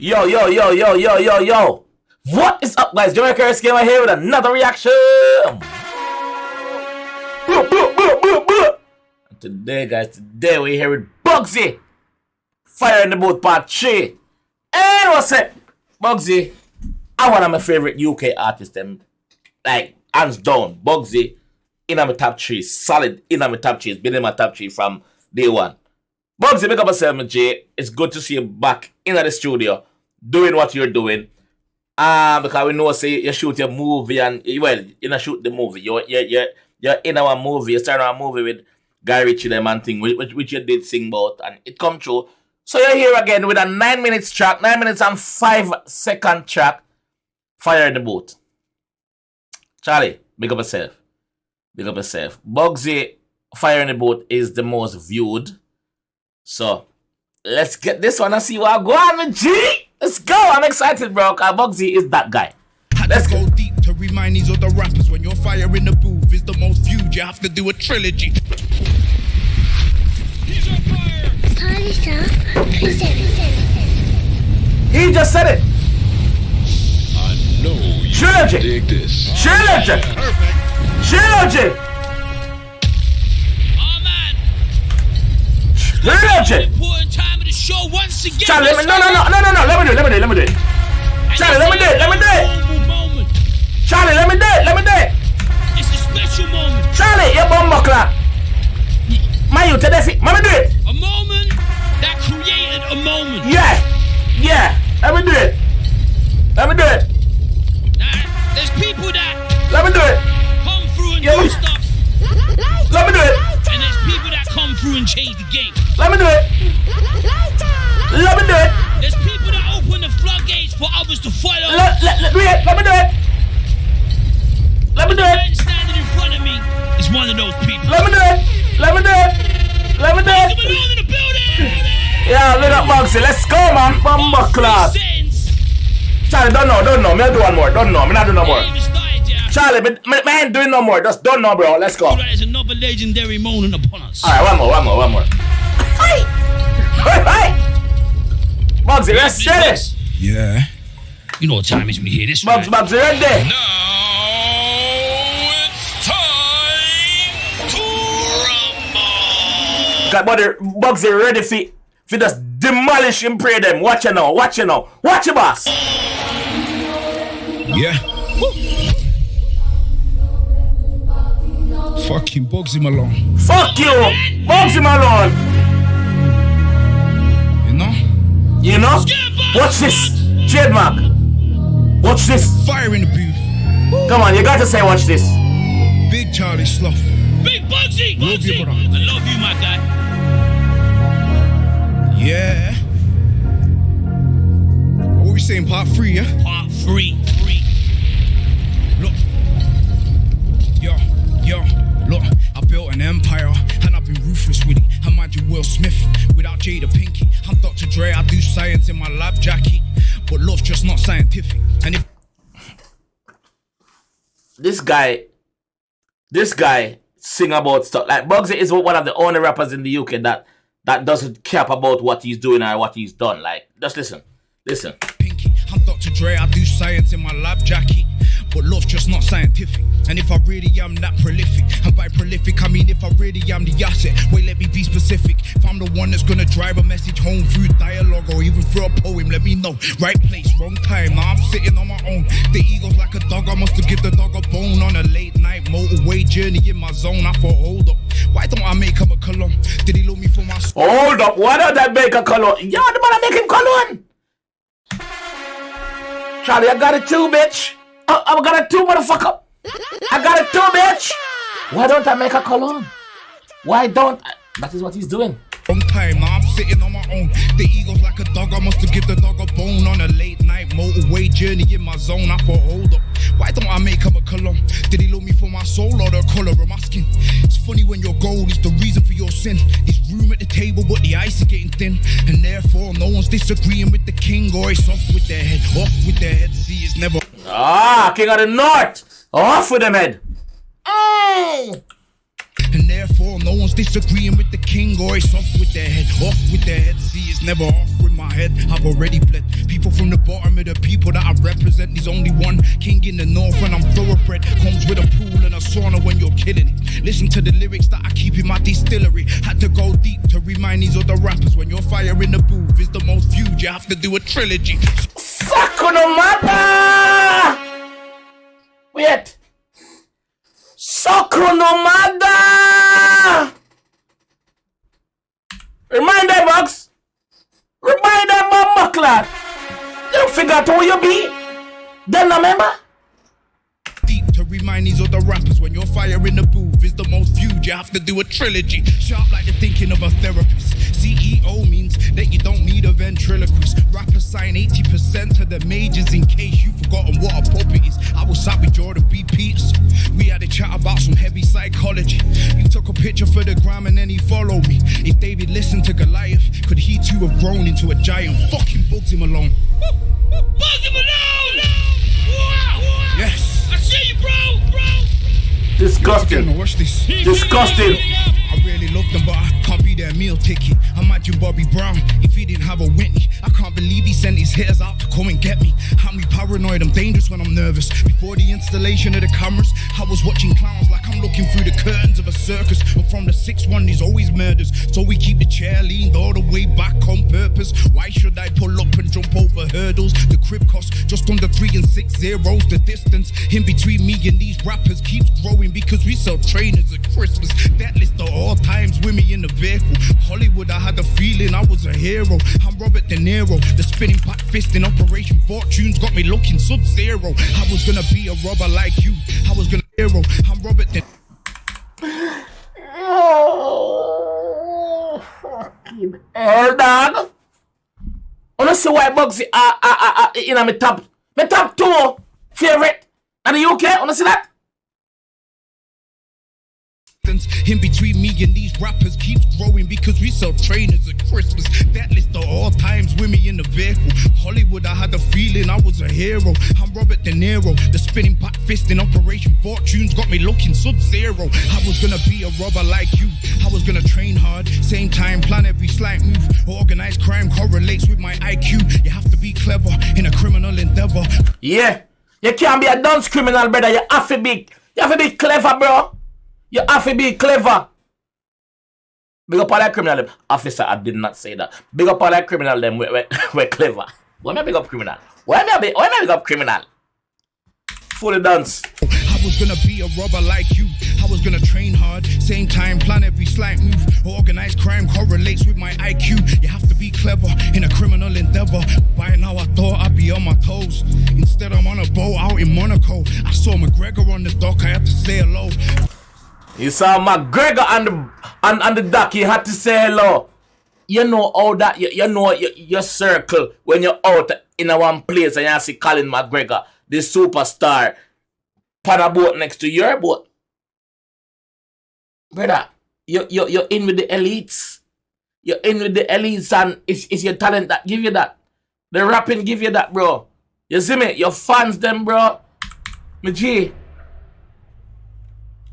Yo, yo, yo, yo, yo, yo, yo. What is up, guys? JAMAICA'S here with another reaction. Today, guys, we're here with Bugzy. Fire in the Boat Part 3. And what's up? Bugzy, one of my favorite UK artists, them. Like, hands down. Bugzy, in my top 3. Solid in my top 3. It's been in my top 3 from day one. Bugzy, make up yourself, J. It's good to see you back in the studio, doing what you're doing. Because we know, say, you shoot your movie and, well, you don't shoot the movie. You're in our movie. You're starting our movie with Guy Ritchie, them and thing, which you did sing about, and it come true. So you're here again with a 9 minutes track, 9 minutes and 5 second track, Fire in the Boat. Charlie, big up yourself. Big up yourself. Bugzy, Fire in the Boat is the most viewed. So, let's get this one and see what I go on with G. Let's go. I'm excited, bro. Because Bugzy is that guy. Let's go deep to remind these other rappers when your Fire in the Booth is the most viewed. You have to do a trilogy. He's on fire. He just said it. I know you trilogy. Dig this. Trilogy. Perfect. Trilogy. Trilogy. Important time of the show once again. Charlie, no. Let me do it. Charlie, let me do it. Charlie, let me do it. It's a special moment. Charlie, you bumbo clap. My you tell it. Let me do it. A moment that created a moment. Yeah. Let me do it. Now, there's people that Let me do it. come through and do stuff. Let me do it. And there's people that come through and change the game. Let me do it. There's people that open the floodgates for others to follow. Let me do it. The man standing in front of me is one of those people. Let me do it. Bugzy Malone in the building. Yeah, look up Bugzy. Let's go, man. Bumbo class. Charlie, don't know. Me do one more. Don't know. Me not do no more. Charlie, me ain't doing no more. Just don't know, bro. Let's go. There's another legendary moment upon us. Alright, one more. Hey! Bugzy, let's get it. Yeah. You know what time is when you hear this, Bugzy, ready? Now it's time to rumble. Got buddy, Bugzy ready for just demolish and pray them. Watch you now. Watch your boss. Yeah. Fucking Bugzy Malone. Fuck you, Bugzy Malone. You know? Watch this, trademark. Watch this. Fire in the Booth. Come on, you got to say watch this. Big Charlie Slough. Big Bugzy. Love you, brother. I love you, my guy. Yeah. What we saying, part 3, yeah? Part 3. Look. Yo. Look, I built an empire and I've been ruthless with it. I mind you, Will Smith without Jada Pinkett. I'm Dr. Dre, I do science in my lab jacket, but love's just not scientific. And if this guy sing about stuff like Bugzy is one of the only rappers in the UK that doesn't care about what he's doing or what he's done. Like, just listen. Pinky, I'm Dr. Dre, I do science in my lab jacket, but love's just not scientific. And if I really am that prolific, and by prolific I mean if I really am the asset, wait, let me be specific. If I'm the one that's gonna drive a message home through dialogue or even through a poem, let me know. Right place, wrong time, now I'm sitting on my own. The ego's like a dog, I must have give the dog a bone. On a late night motorway journey in my zone, I thought, hold up, why don't I make him a cologne? Did he love me for my soul? Hold up, why don't I make a cologne? Yeah, the man make him cologne. Charlie, I got it too, bitch. I got it too, motherfucker. I got it too, bitch. Why don't I make a cologne? Why don't I? That is what he's doing. Wrong time, now I'm sitting on my own. The ego's like a dog, I must have give the dog a bone. On a late night motorway journey in my zone, I thought, hold up, why don't I make him a cologne? Did he love me for my soul or the color of my skin? It's funny when your goal is the reason for your sin. There's room at the table, but the ice is getting thin, and therefore no one's disagreeing with the king, or it's off with their head. See, it's never. King of the North. Off with them head. And therefore no one's disagreeing with the king, or it's off with their head, off with their head. See, it's never off with my head. I've already bled people from the bottom of the people that I represent. There's only one king in the north and I'm thoroughbred. Comes with a pool and a sauna when you're killing it. Listen to the lyrics that I keep in my distillery. Had to go deep to remind these other rappers, when your fire in the booth is the most viewed, you have to do a trilogy. Fuck no matter. Wait. Soccer no matter. Remind them, Bugs. Remind them, Buckler. You figure out who you be. Then remember. Deep to remind these other rappers, when your fire in the booth is the most viewed, you have to do a trilogy. Sharp like the thinking of a therapist. CEO means that you don't need a ventriloquist. Rappers sign 80% to the majors in case you've forgotten what a puppet is. I was sat with Jordan B. Peters. We had a chat about some heavy psychology. You took a picture for the gram and then he followed me. If David listened to Goliath, could he too have grown into a giant? Fucking Bugzy Malone. Bugzy Malone! Wow! Yes. I see you, bro! Disgusting. Watch this. Disgusting. I really love them, but I can't be their meal ticket. Imagine Bobby Brown if he didn't have a Whitney. I can't believe he sent his hitters out to come and get me. I'm paranoid, I'm dangerous when I'm nervous. Before the installation of the cameras, I was watching clowns like I'm looking through the curtains of a circus. And from the 6-1, there's always murders. So we keep the chair leaned all the way back on purpose. Why should I pull up and jump over hurdles? The crib costs just under 3 and 6 zeros. The distance in between me and these rappers keeps growing because we sell trainers at Christmas. That list of all times with me in the vehicle. Hollywood, I had a feeling I was a hero. I'm Robert De Niro. The spinning back fist in Operation Fortune's got me looking sub-zero. I was gonna be a robber like you. I was gonna be a hero. I'm Robert De Oh, fucking hell, dog. Wanna see why Bugzy in my top 2 favorite in the UK? Wanna see that? in between me and these rappers keeps growing because we sell trainers at Christmas. That list of all times with me in the vehicle. Hollywood, I had a feeling I was a hero. I'm Robert De Niro. The spinning back fist in Operation Fortune's got me looking sub-zero. I was gonna be a robber like you. I was gonna train hard, same time, plan every slight move. Organized crime correlates with my IQ. You have to be clever in a criminal endeavor. Yeah, you can't be a dunce criminal, brother. You have to be clever, bro. You have to be clever. Big up all that criminal. Officer, I did not say that. Big up all that criminal, them we're clever. Why me big up criminal? Why me big up criminal? Fully dance. I was gonna be a robber like you. I was gonna train hard, same time, plan every slight move. Organized crime correlates with my IQ. You have to be clever in a criminal endeavor. By now I thought I'd be on my toes. Instead I'm on a boat out in Monaco. I saw McGregor on the dock, I had to say hello. You saw McGregor on the dock, you had to say hello. You know all that, you know your circle when you're out in a one place and you see Colin McGregor, the superstar, on a boat next to your boat. Brother, you're in with the elites. You're in with the elites and it's your talent that give you that. The rapping give you that, bro. You see me? Your fans them, bro. My G.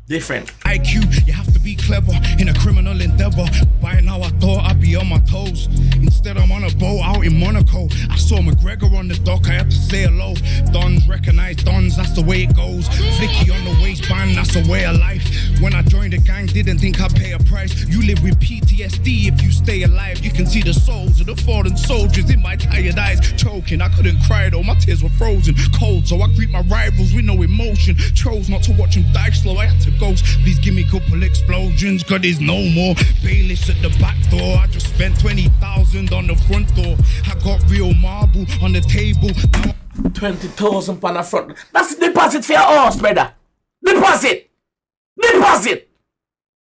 Different. IQ, you have to be clever in a criminal endeavor. By now I thought I'd be on my toes. Instead I'm on a boat out in Monaco. I saw McGregor on the dock, I had to say hello. Dons recognize dons, that's the way it goes. Flicky on the waistband, that's a way of life. When I joined the gang, didn't think I'd pay a price. You live with PTSD if you stay alive. You can see the souls of the fallen soldiers in my tired eyes. Choking, I couldn't cry though, my tears were frozen. Cold, so I greet my rivals with no emotion. Chose not to watch them die slow, I had to ghost. Please give me a couple explosions, cause there's no more bailiffs at the back door. I just spent 20,000 on the front door. I got real marble on the table. 20,000 on the front. That's the deposit for your house, brother. Deposit.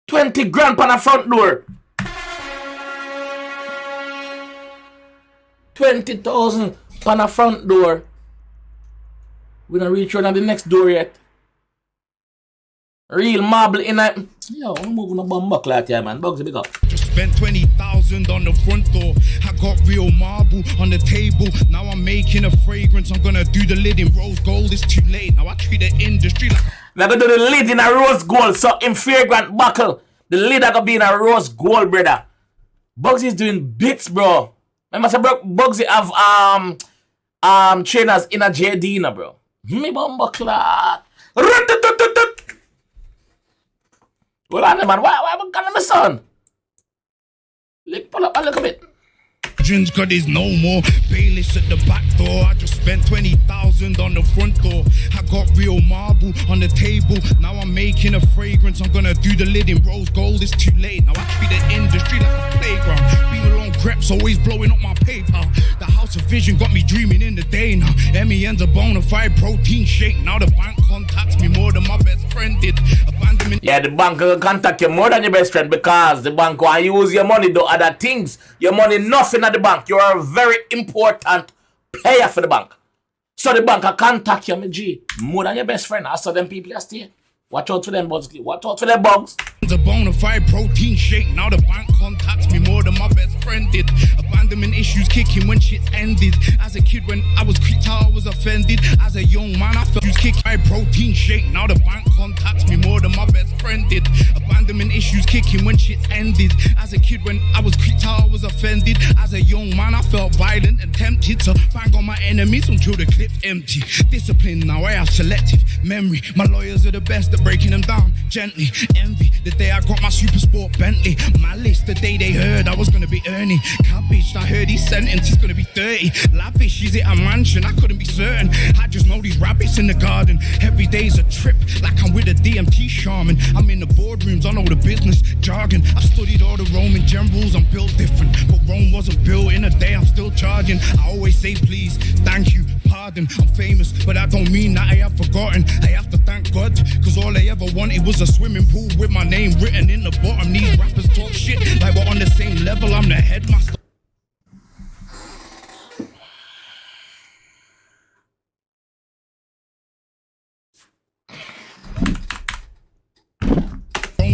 20 grand on the front door. 20,000 on the front door. We don't reach out on the next door yet. Real marble in a... Yo, I'm moving a bomb buckle out here, man. Bugzy, big up. Just spent 20,000 on the front door. I got real marble on the table. Now I'm making a fragrance. I'm gonna do the lid in rose gold. It's too late. Now I treat the industry like... We're gonna do the lid in a rose gold. So in fragrant buckle. The lid that gonna be in a rose gold, brother. Bugzy is doing bits, bro. Remember, say Bugzy have trainers in a JD, now, bro. Me bumbo clock. Hold on, man. Why am I calling my son? Lick, pull up a little bit. Cause there's no more bailiffs at the back door. I just spent 20,000 on the front door. I got real marble on the table. Now I'm making a fragrance. I'm gonna do the lid in rose gold. It's too late. Now I treat the industry like a playground. Being alone creps, always blowing up my paper. The house of vision got me dreaming in the day now. MEN's a bona fide protein shake. Now the bank contacts me more than my best friend did. Abandonment. Yeah, the bank will contact you more than your best friend because the bank will use your money to do other things. Your money nothing at the bank. You are a very important player for the bank. So the bank will contact you, my G, more than your best friend. I saw them people yesterday. Watch out for them bugs. Watch out for them bugs. It's a bona fide protein shake. Now the bank contacts me more than my best friend did. Abandonment issues kicking when shit's ended. As a kid when I was kicked out, I was offended. As a young man, I felt kicked by protein shake. Now the bank contacts me more than my best friend did. Abandonment issues kicking when shit's ended. As a kid when I was kicked out, I was offended. As a young man, I felt violent and tempted to bang on my enemies until the clip's empty. Discipline, now I have selective memory. My lawyers are the best at breaking them down gently. Envy, the day I got my super sport Bentley. Malice, the day they heard I was gonna be earning. Cabbage, I heard his sentence is gonna be 30. Lavish, is it a mansion? I couldn't be certain. I just know these rabbits in the garden. Every day's a trip, like I'm with a DMT shaman. I'm in the boardrooms, I know the business jargon. I studied all the Roman generals, I'm built different. But Rome wasn't built in a day, I'm still charging. I always say please, thank you, pardon. I'm famous, but that don't mean that I have forgotten. I have to thank God, cause all I ever wanted was a swimming pool with my name written in the bottom. These rappers talk shit like we're on the same level. I'm the headmaster.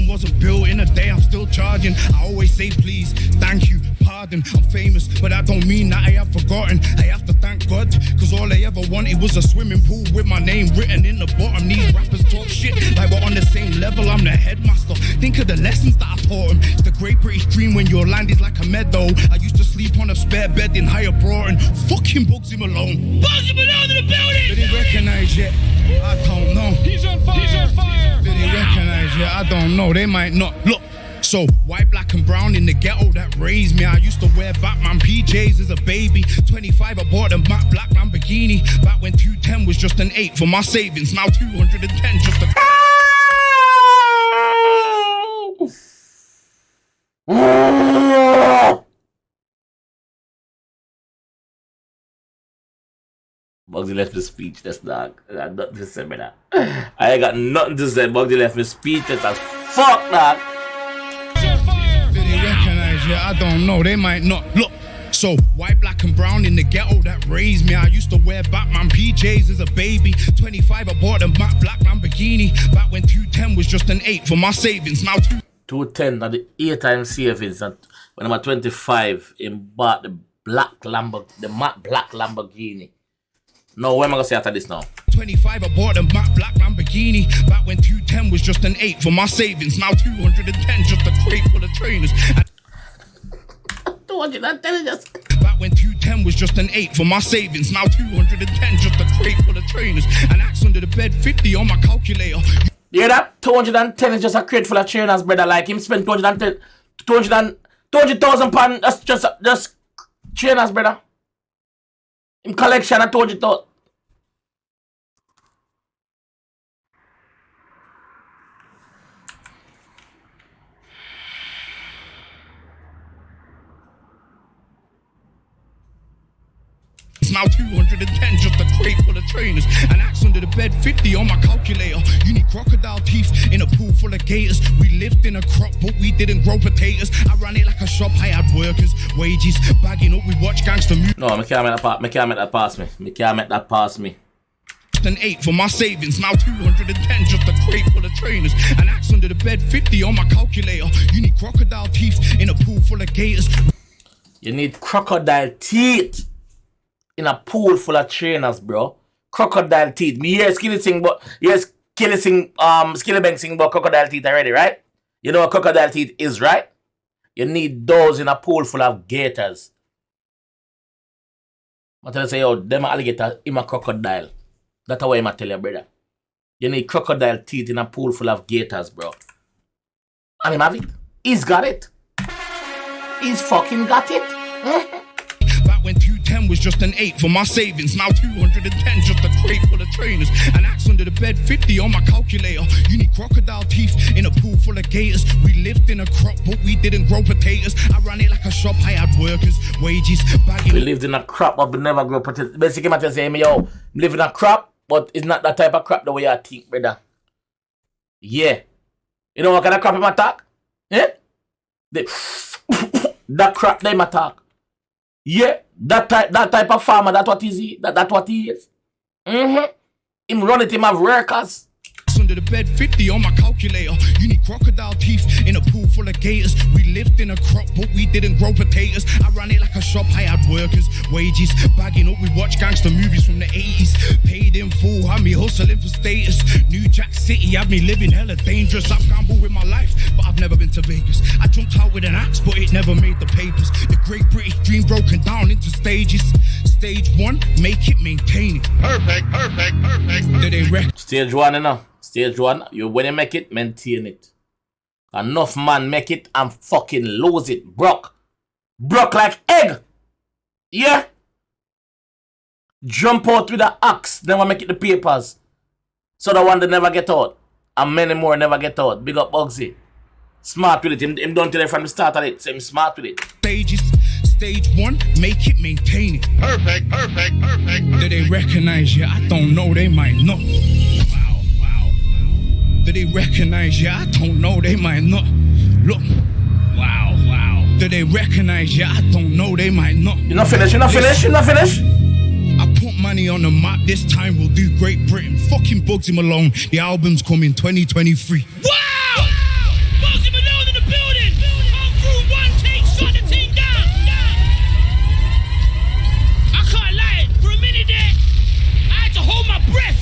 Wasn't built in a day, I'm still charging. I always say please, thank you, pardon. I'm famous, but that don't mean that I have forgotten. I have to thank God, cause all I ever wanted was a swimming pool with my name written in the bottom. These rappers talk shit like we're on the same level. I'm the headmaster. Think of the lessons that I taught them. It's the great British dream when your land is like a meadow. I used to sleep on a spare bed in Higher Broughton. Fucking Bugzy Malone. Bugzy Malone in the building! Did he recognize yet? I don't know. He's on fire! He's on fire! Did he recognize yet? I don't know. They might not. Look. So, white, black and brown in the ghetto that raised me. I used to wear Batman PJs as a baby. 25, I bought a matte black Lamborghini. Back when 210 was just an 8 for my savings. Now 210 just a... Bugzy left me speechless, dog. I got nothing to say, brother. I ain't got nothing to say. Bugzy left me speechless as fuck, dog. Did he recognize you? I don't know. They might not. Look. So, white, black and brown in the ghetto that raised me. I used to wear Batman PJs as a baby. 25, I bought a matte black Lamborghini. Back when 210 was just an 8 for my savings. Now 210 at the 8-time savings. And when I'm at 25, he bought the matte black Lamborghini. No, what am I gonna say after this now? 25, I bought a matte black Lamborghini. Back when 210 was just an 8 for my savings. Now 210, just a crate full of trainers. 210 just... Back when 210 was just an 8 for my savings. Now 210, just a crate full of trainers. An axe under the bed, 50 on my calculator. You hear that? 210 is just a crate full of trainers, brother. Like him spend 200,000 pounds. That's just trainers, brother. In collection, I told you that. Now 210, just a crate full of trainers. An axe under the bed, 50 on my calculator. You need crocodile teeth in a pool full of gators. We lived in a crop, but we didn't grow potatoes. I ran it like a shop, I had workers, wages, bagging up, we watch gangster music. No, I can't make that pass me. An 8 for my savings, now 210, just a crate full of trainers. An axe under the bed, 50 on my calculator. You need crocodile teeth in a pool full of gators. You need crocodile teeth in a pool full of trainers, bro. Crocodile teeth. Me hear Skilly sing, but Skilly Bank sing about crocodile teeth already, right? You know what crocodile teeth is, right? You need those in a pool full of gators. I tell you, say, yo, them alligator, him a crocodile. That's how I tell you, brother. You need crocodile teeth in a pool full of gators, bro. And him have it. He's got it. He's fucking got it. Back when 210 was just an 8 for my savings, now 210 just a crate full of trainers. An axe under the bed, 50 on my calculator. You need crocodile teeth in a pool full of gators. We lived in a crop, but we didn't grow potatoes. I ran it like a shop, I had workers, wages, bagging. We lived in a crop, but we never grow potatoes. Basically, I tell you, yo, live in a crop, but it's not that type of crop the way I think, brother. Yeah. You know what kind of crop him attack? Yeah? That crop them attack. Yeah, that type of farmer, that's what he is. That's what he is. Him run it, him have workers. Under the bed, 50 on my calculator. You need crocodile teeth in a pool full of gators. We lived in a crop, but we didn't grow potatoes. I ran it like a shop, I had workers, wages, bagging up. We watched gangster movies from the 80s. Paid in full, had me hustling for status. New Jack City had me living hella dangerous. I've gambled with my life, but I've never been to Vegas. I jumped out with an axe, but it never made the papers. The great British dream broken down into stages. Stage 1, make it, maintain it. Perfect. Did they wreck? Stage 1, you know. Stage 1, when you make it, maintain it. Enough man make it and fucking lose it. Broke like egg. Yeah. Jump out with the axe, then we make it the papers. So the one that never get out. And many more never get out. Big up Bugzy. Smart with it. Him don't tell you from the start of it. So him smart with it. Stages. Stage 1, make it, maintain it. Perfect. Do they recognize you? I don't know, they might not. Wow. Do they recognize you? I don't know, they might not. Look. Wow. Do they recognize you? I don't know, they might not. You're not finished. I put money on the map, this time we'll do Great Britain. Fucking Bugzy Malone, the album's coming 2023. Wow! Bugzy Malone in the building! Come through one take, shut the team down! I can't lie, for a minute there, I had to hold my breath.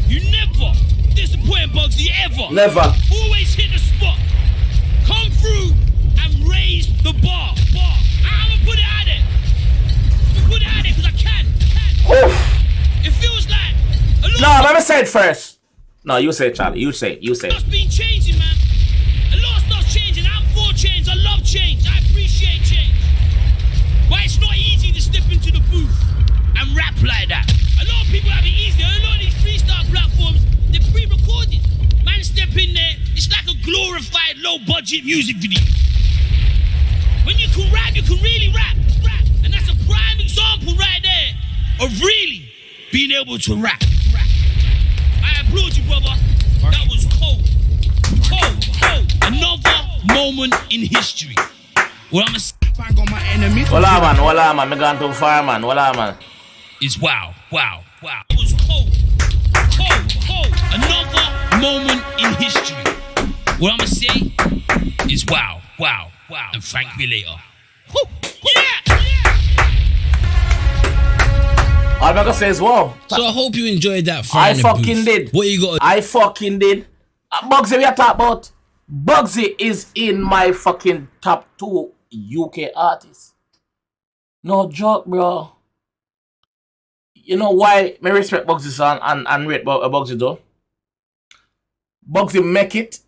You never disappoint Bugzy, ever. Never. Always hit the spot. Come through and raise the bar. I'ma put it out there. Put it out there because I can. It feels like a lot. No, let me say it first. No, you say it, Charlie. You say it. Stuff's been changing, man. A lot of stuff's changing. I'm for change. I love change. I appreciate change. But it's not easy to step into the booth and rap like that. A lot of people have it easy. A lot of these freestyle platforms, they're pre-recorded. Man, step in there. It's like a glorified low-budget music video. When you can rap, you can really rap. And that's a prime example right there of really being able to rap. I applaud you, brother. That was cold. Another moment in history. Well, I'm Bang on my enemies. Wala man. Me gone too far, man. Wala man. Is wow. It was cold. Another moment in history. What I'ma say is wow. And thank me later. Woo. Yeah. All I'm gonna say is wow. So I hope you enjoyed that. I fucking did. What you got? I fucking did. Bugzy, we are talking about. Bugzy is in my fucking top 2 UK artists. No joke, bro. You know why me respect Bugzy son and rate Bugzy though? Bugzy make it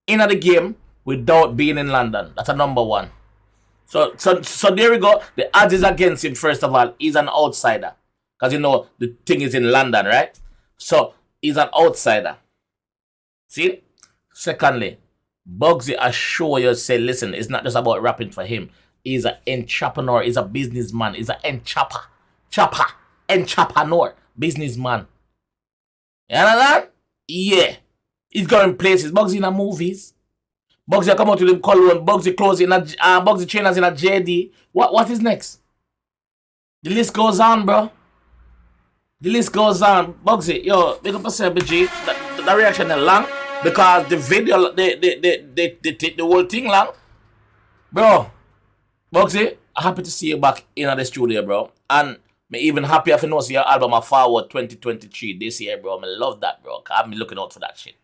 in the game without being in London. That's a number 1. So there we go. The odds is against him. First of all, he's an outsider. Because you know the thing is in London, right? So he's an outsider. See? Secondly, Bugzy assure you say, listen, it's not just about rapping for him. He's an entrepreneur, he's a businessman, he's an entrepreneur, businessman. You understand? Yeah. He's going places. Bugzy in the movies. Bugzy come out with him cologne. Bugzy clothes in a Bugzy trainers in a JD. What is next? The list goes on, bro. The list goes on. Bugzy, yo, big up yourself, BG. The reaction is long because the video, they take the whole thing long. Bro, Bugzy, I'm happy to see you back in the studio, bro. And me even happy if you know see your album a Forward 2023 this year, bro. I love that, bro. I've been looking out for that shit.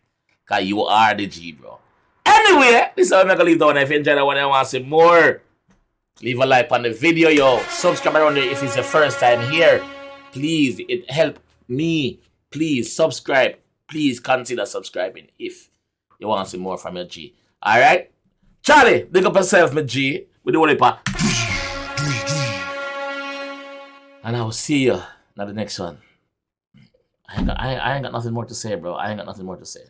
Cause you are the G, bro. Anyway, this is how I'm gonna leave down. If you enjoyed that one and want to see more, leave a like on the video, yo. Subscribe around there if it's your first time here. Please, it help me. Please subscribe. Please consider subscribing if you want to see more from your G. Alright? Charlie, dig up yourself, my G. With the whole part. And I will see you in the next one. I ain't got nothing more to say, bro. I ain't got nothing more to say.